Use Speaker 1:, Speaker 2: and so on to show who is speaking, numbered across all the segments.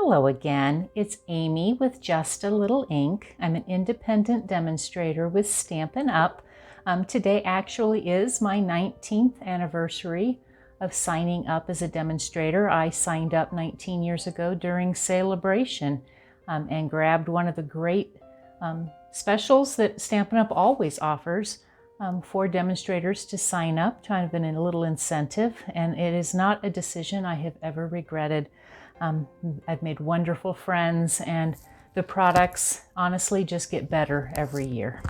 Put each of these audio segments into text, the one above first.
Speaker 1: Hello again, it's Amy with Just a Little Ink. I'm an independent demonstrator with Stampin' Up. Today actually is my 19th anniversary of signing up as a demonstrator. I signed up 19 years ago during Celebration and grabbed one of the great specials that Stampin' Up always offers for demonstrators to sign up, kind of a little incentive, and it is not a decision I have ever regretted. I've made wonderful friends, and the products honestly just get better every year.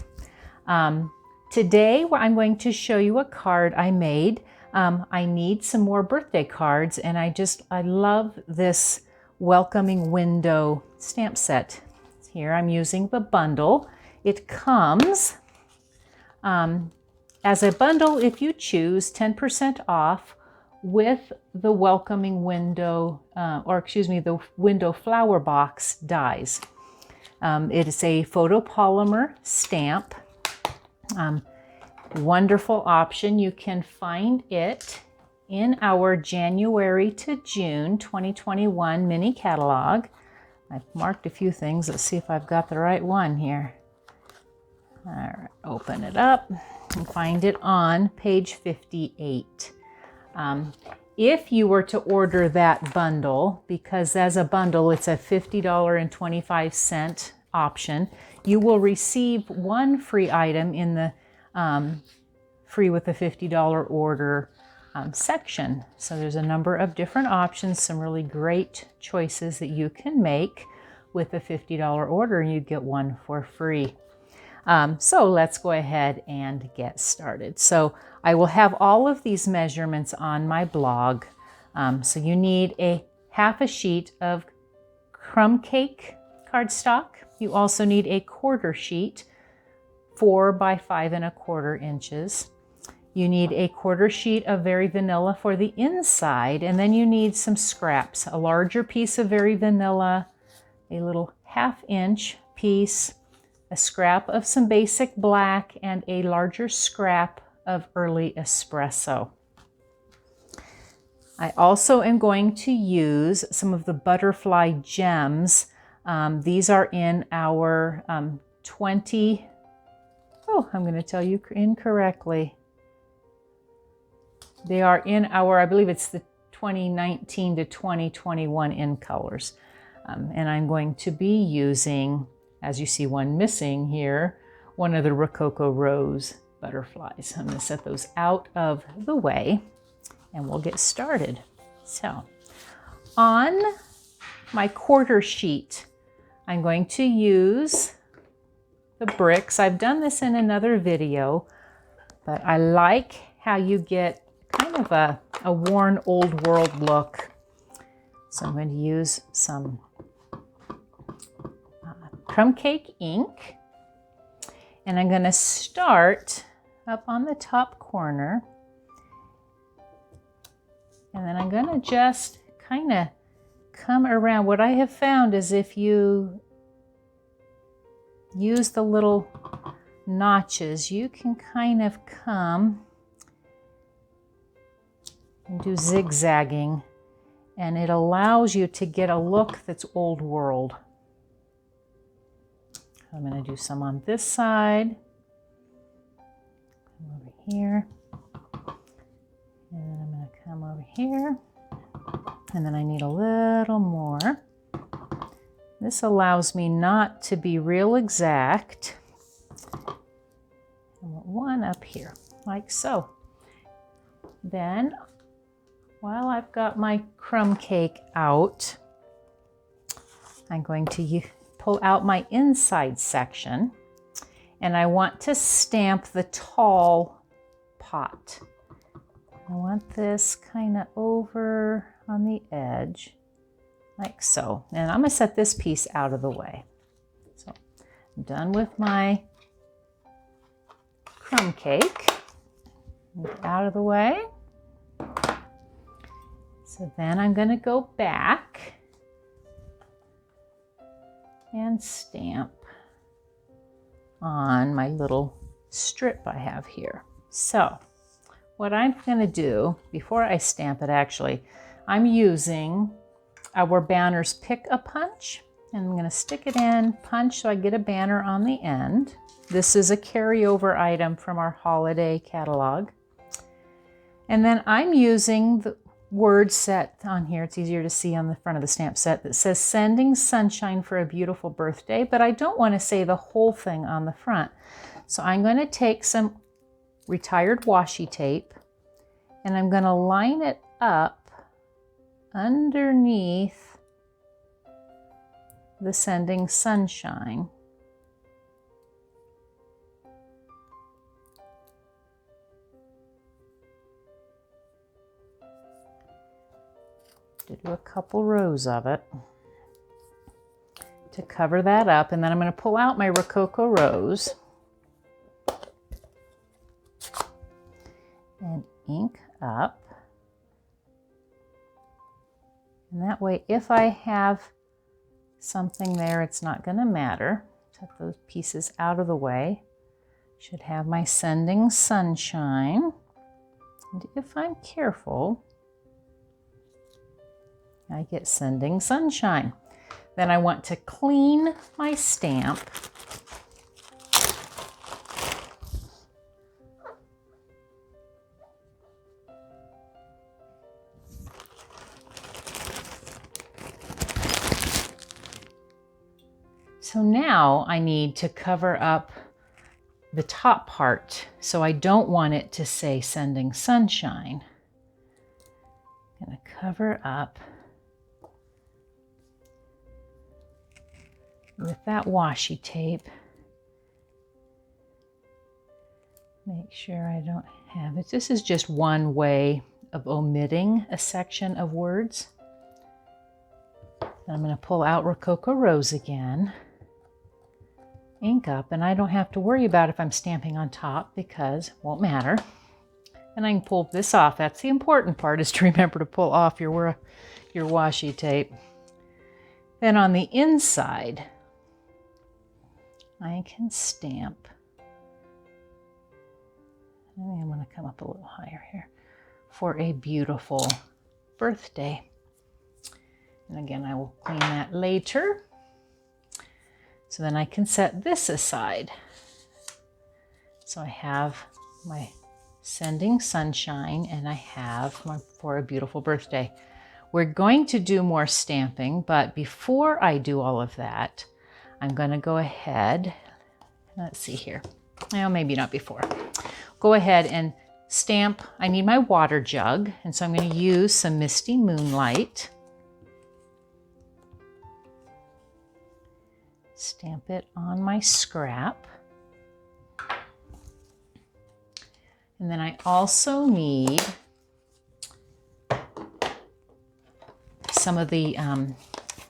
Speaker 1: Today I'm going to show you a card I made. I need some more birthday cards, and I love this welcoming window stamp set. Here I'm using the bundle. It comes as a bundle if you choose, 10% off with the welcoming window, the window flower box dies. It is a photopolymer stamp. Wonderful option. You can find it in our January to June 2021 mini catalog. I've marked a few things. Let's see if I've got the right one here. All right, open it up and find it on page 58. If you were to order that bundle, because as a bundle it's a $50.25 option, you will receive one free item in the free with a $50 order section. So there's a number of different options, some really great choices that you can make with a $50 order, and you get one for free. So let's go ahead and get started. So I will have all of these measurements on my blog. So you need a half a sheet of crumb cake cardstock. You also need a quarter sheet, 4 by 5 1/4 inches. You need a quarter sheet of Very Vanilla for the inside, and then you need some scraps, a larger piece of Very Vanilla, a little 1/2 inch piece, a scrap of some basic black, and a larger scrap of early espresso. I also am going to use some of the butterfly gems. These are in our I'm going to tell you incorrectly. They are in our, I believe it's the 2019 to 2021 in colors. And I'm going to be using, as you see one missing here, one of the Rococo Rose butterflies. I'm going to set those out of the way and we'll get started. So on my quarter sheet, I'm going to use the bricks. I've done this in another video, but I like how you get kind of a worn old world look. So I'm going to use some crumb cake ink, and I'm going to start up on the top corner, and then I'm going to just kind of come around. What I have found is if you use the little notches, you can kind of come and do zigzagging, and it allows you to get a look that's old world. I'm going to do some on this side, come over here, and then I'm going to come over here, and then I need a little more. This allows me not to be real exact. I want one up here, like so. Then, while I've got my crumb cake out, I'm going to pull out my inside section, and I want to stamp the tall pot. I want this kind of over on the edge, like so. And I'm going to set this piece out of the way. So I'm done with my crumb cake. Out of the way. So then I'm going to go back and stamp on my little strip I have here. So what I'm going to do before I stamp it, actually, I'm using our banners pick a punch, and I'm going to stick it in, punch, so I get a banner on the end. This is a carryover item from our holiday catalog. And then I'm using the word set on here. It's easier to see on the front of the stamp set that says "Sending Sunshine for a Beautiful Birthday," but I don't want to say the whole thing on the front. So I'm going to take some retired washi tape and I'm going to line it up underneath the "Sending Sunshine." To do a couple rows of it to cover that up, and then I'm going to pull out my Rococo Rose and ink up, and that way if I have something there, it's not going to matter. Set those pieces out of the way. Should have my "Sending Sunshine," and if I'm careful, I get "Sending Sunshine." Then I want to clean my stamp. So now I need to cover up the top part. So I don't want it to say "Sending Sunshine." I'm going to cover up with that washi tape. Make sure I don't have it. This is just one way of omitting a section of words. I'm going to pull out Rococo Rose again, ink up, and I don't have to worry about if I'm stamping on top because it won't matter. And I can pull this off. That's the important part, is to remember to pull off your washi tape. Then on the inside, I can stamp. I think I'm going to come up a little higher here. "For a Beautiful Birthday." And again, I will clean that later. So then I can set this aside. So I have my "Sending Sunshine" and I have my "For a Beautiful Birthday." We're going to do more stamping, but before I do all of that, I'm going to go ahead, let's see here, well, maybe not before. Go ahead and stamp. I need my water jug, and so I'm going to use some Misty Moonlight. Stamp it on my scrap. And then I also need some of the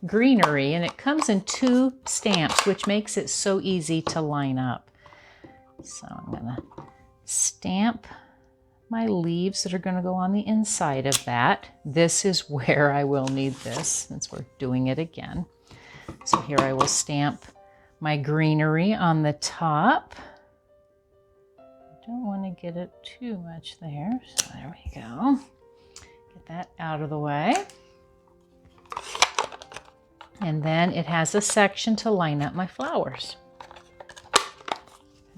Speaker 1: greenery, and it comes in 2 stamps, which makes it so easy to line up. So I'm going to stamp my leaves that are going to go on the inside of that. This is where I will need this, since we're doing it again. So here I will stamp my greenery on the top. I don't want to get it too much there, so there we go. Get that out of the way. And then it has a section to line up my flowers.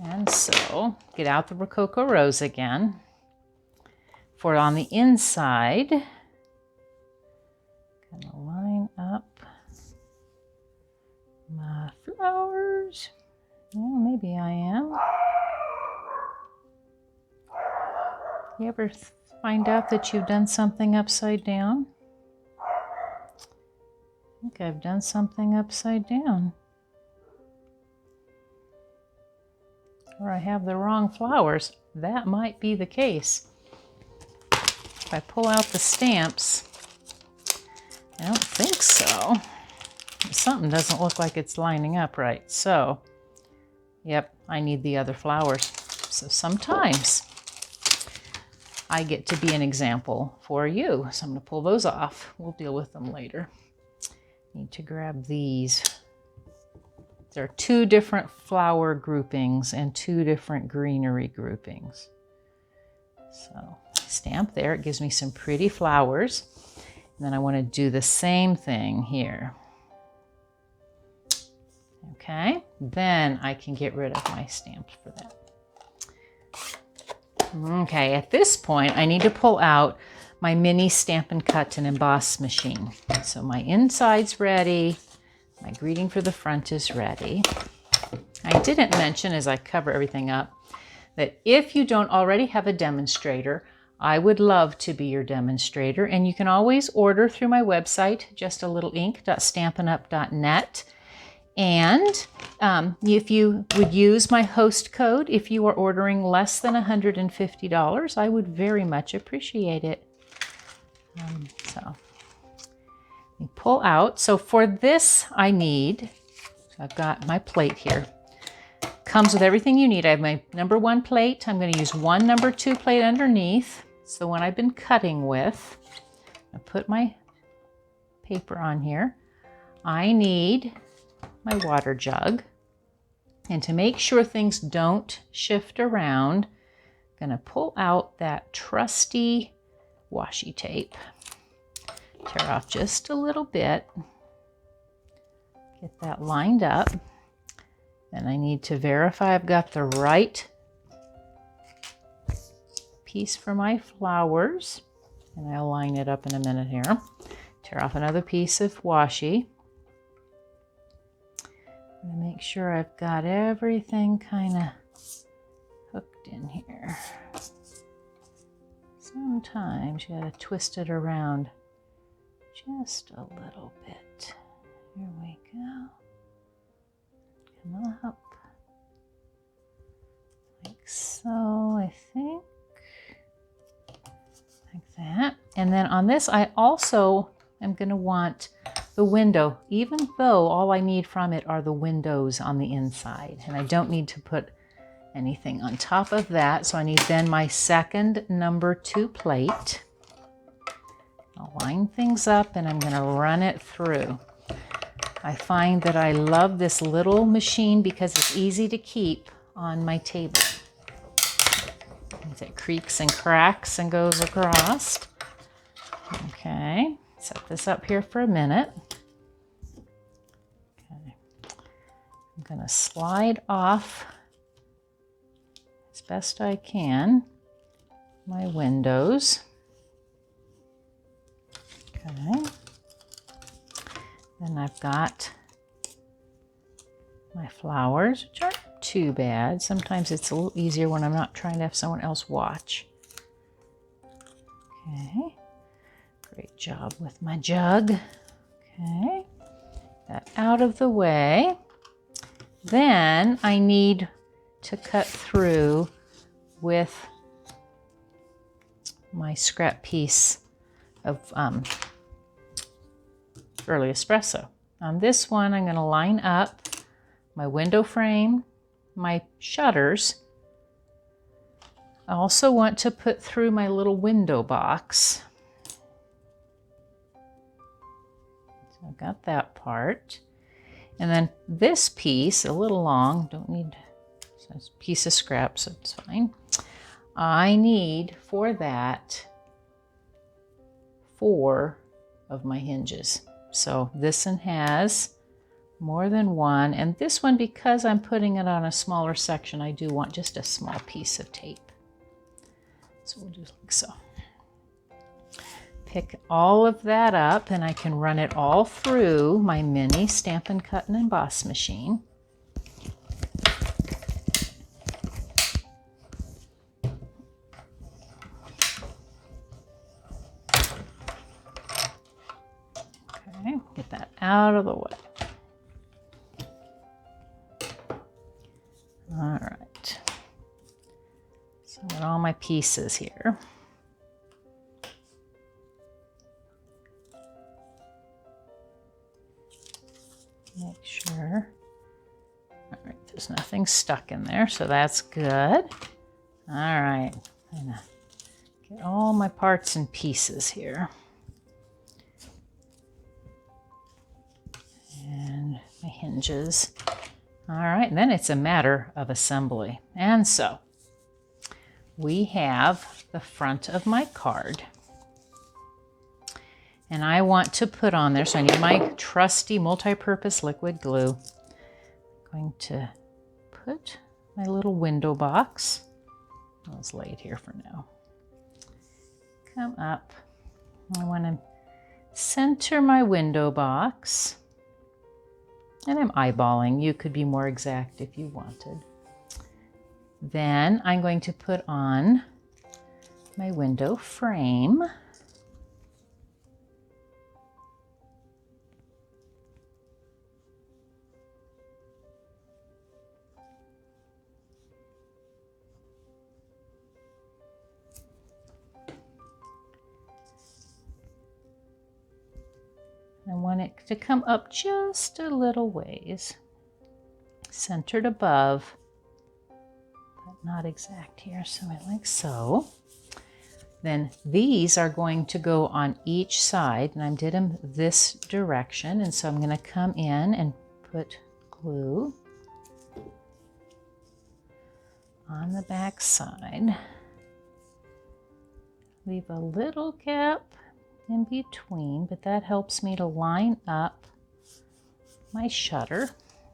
Speaker 1: And so, get out the Rococo Rose again. For on the inside, gonna line up my flowers. Well, maybe I am. You ever find out that you've done something upside down? I think I've done something upside down. Or I have the wrong flowers. That might be the case. If I pull out the stamps, I don't think so. Something doesn't look like it's lining up right. So, yep, I need the other flowers. So sometimes I get to be an example for you. So I'm going to pull those off. We'll deal with them later. Need to grab these. There are 2 different flower groupings and 2 different greenery groupings. So stamp there. It gives me some pretty flowers. And then I want to do the same thing here. Okay, then I can get rid of my stamps for that. Okay, at this point, I need to pull out my mini Stampin' Cut and Emboss machine. So my inside's ready. My greeting for the front is ready. I didn't mention, as I cover everything up, that if you don't already have a demonstrator, I would love to be your demonstrator, and you can always order through my website, justalittleink.stampinup.net. And if you would use my host code, if you are ordering less than $150, I would very much appreciate it. So let me pull out. So for this, I need, so I've got my plate here. Comes with everything you need. I have my number 1 plate. I'm going to use one number 2 plate underneath. It's the one I've been cutting with. I put my paper on here. I need my water jug. And to make sure things don't shift around, I'm going to pull out that trusty washi tape. Tear off just a little bit. Get that lined up. And I need to verify I've got the right piece for my flowers. And I'll line it up in a minute here. Tear off another piece of washi. I'm gonna make sure I've got everything kind of hooked in here. Sometimes you gotta twist it around just a little bit. Here we go. Come up. Like so, I think. Like that. And then on this, I also am going to want the window, even though all I need from it are the windows on the inside. And I don't need to put anything on top of that. So I need then my second number 2 plate. I'll line things up and I'm going to run it through. I find that I love this little machine because it's easy to keep on my table. It creaks and cracks and goes across. Okay, set this up here for a minute. Okay, I'm going to slide off as best I can my windows. Okay. Then I've got my flowers, which aren't too bad. Sometimes it's a little easier when I'm not trying to have someone else watch. Okay, great job with my jug. Okay, that out of the way. Then I need to cut through with my scrap piece of early espresso. On this one, I'm going to line up my window frame, my shutters. I also want to put through my little window box. So I've got that part. And then this piece, a little long, don't need, so it's a piece of scrap, so it's fine. I need for that 4 of my hinges. So this one has more than one, and this one, because I'm putting it on a smaller section, I do want just a small piece of tape. So we'll do like so. Pick all of that up, and I can run it all through my mini Stampin' Cut and Emboss machine. Okay, get that out of the way. All right, so I got all my pieces here. Make sure, all right, there's nothing stuck in there, so that's good. All right, I'm gonna get all my parts and pieces here. And my hinges. All right, and then it's a matter of assembly. And so we have the front of my card. And I want to put on there, so I need my trusty multi-purpose liquid glue. I'm going to put my little window box. Let's lay it here for now. Come up. I want to center my window box. And I'm eyeballing. You could be more exact if you wanted. Then I'm going to put on my window frame. I want it to come up just a little ways, centered above, but not exact here, so like so. Then these are going to go on each side, and I did them this direction, and so I'm going to come in and put glue on the back side. Leave a little gap in between, but that helps me to line up my shutter.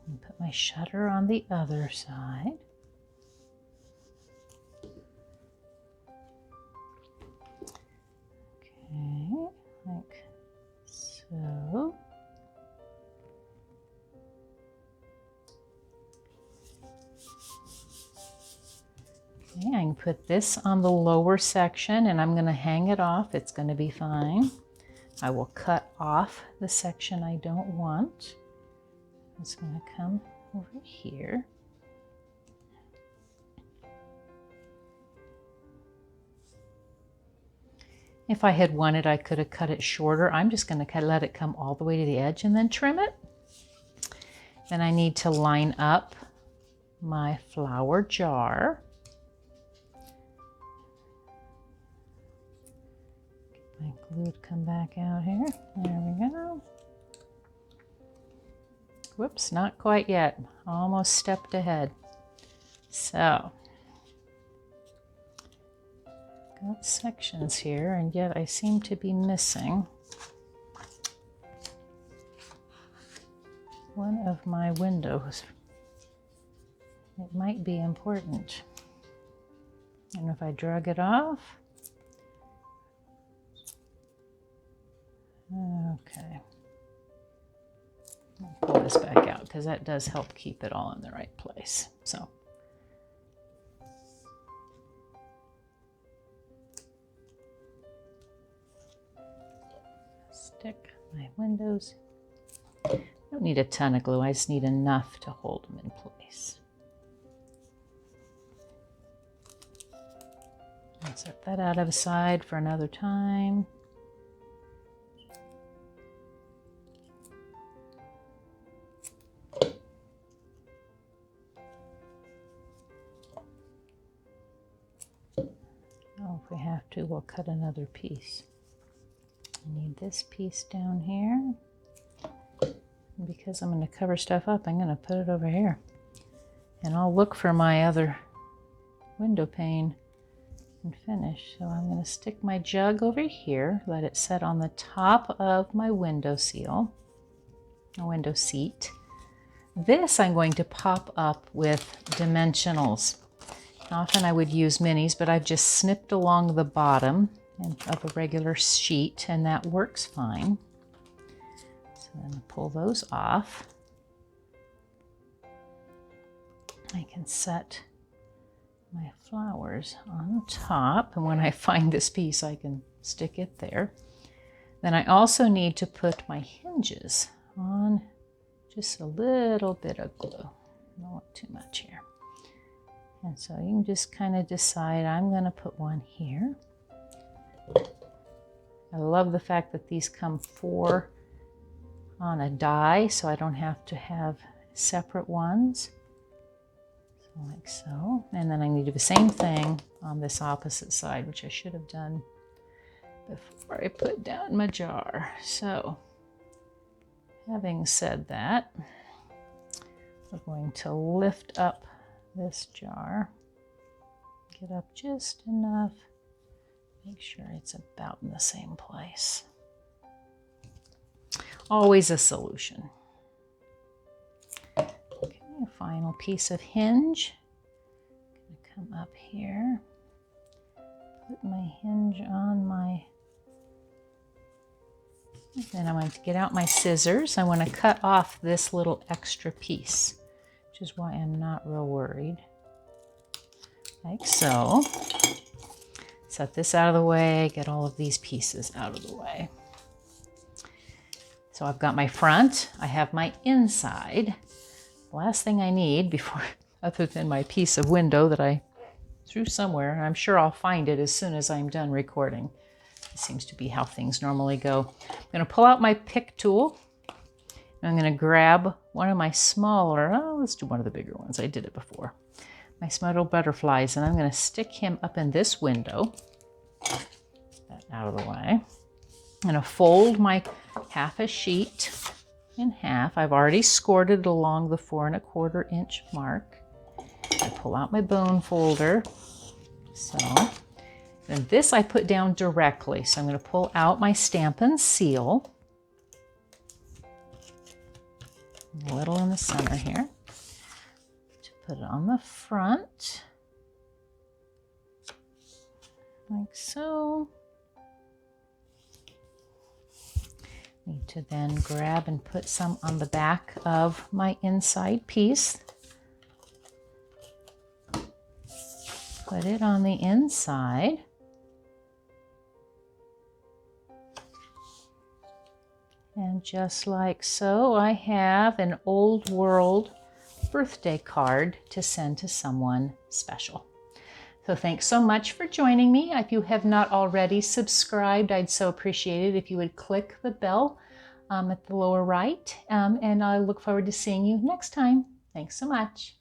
Speaker 1: And put my shutter on the other side. Okay, like so. Okay, I can put this on the lower section and I'm going to hang it off. It's going to be fine. I will cut off the section I don't want. It's going to come over here. If I had wanted, I could have cut it shorter. I'm just going to let it come all the way to the edge and then trim it. Then I need to line up my flower jar. My glue to come back out here. There we go. Whoops, not quite yet. Almost stepped ahead. So, got sections here, and yet I seem to be missing one of my windows. It might be important. And if I drag it off, okay. I'll pull this back out because that does help keep it all in the right place. So, stick my windows. I don't need a ton of glue, I just need enough to hold them in place. I'll set that out of the side for another time. Oh, if we have to, we'll cut another piece. I need this piece down here. And because I'm going to cover stuff up, I'm going to put it over here. And I'll look for my other window pane and finish. So I'm going to stick my jug over here, let it set on the top of my window seal, a window seat. This I'm going to pop up with dimensionals. Often I would use minis, but I've just snipped along the bottom of a regular sheet, and that works fine. So then pull those off. I can set my flowers on top, and when I find this piece, I can stick it there. Then I also need to put my hinges on just a little bit of glue. I don't want too much here. And so you can just kind of decide, I'm going to put one here. I love the fact that these come 4 on a die, so I don't have to have separate ones. So like so. And then I need to do the same thing on this opposite side, which I should have done before I put down my jar. So, having said that, we're going to lift up this jar, get up just enough, make sure it's about in the same place. Always a solution. Okay, a final piece of hinge. Come up here, put my hinge on my, then I'm going to get out my scissors. I want to cut off this little extra piece, which is why I'm not real worried. Like so. Set this out of the way, get all of these pieces out of the way. So I've got my front, I have my inside. The last thing I need before, other than my piece of window that I threw somewhere, and I'm sure I'll find it as soon as I'm done recording. It seems to be how things normally go. I'm going to pull out my pick tool, and I'm going to grab one of my smaller, let's do one of the bigger ones. I did it before. My small butterflies, and I'm going to stick him up in this window. That out of the way. I'm going to fold my half a sheet in half. I've already scored it along the 4 1/4 inch mark. I pull out my bone folder. So, and this I put down directly. So I'm going to pull out my Stampin' seal. A little in the center here. To put it on the front. Like so. Need to then grab and put some on the back of my inside piece. Put it on the inside. And just like so, I have an old world birthday card to send to someone special. So thanks so much for joining me. If you have not already subscribed, I'd so appreciate it if you would click the bell at the lower right. And I look forward to seeing you next time. Thanks so much.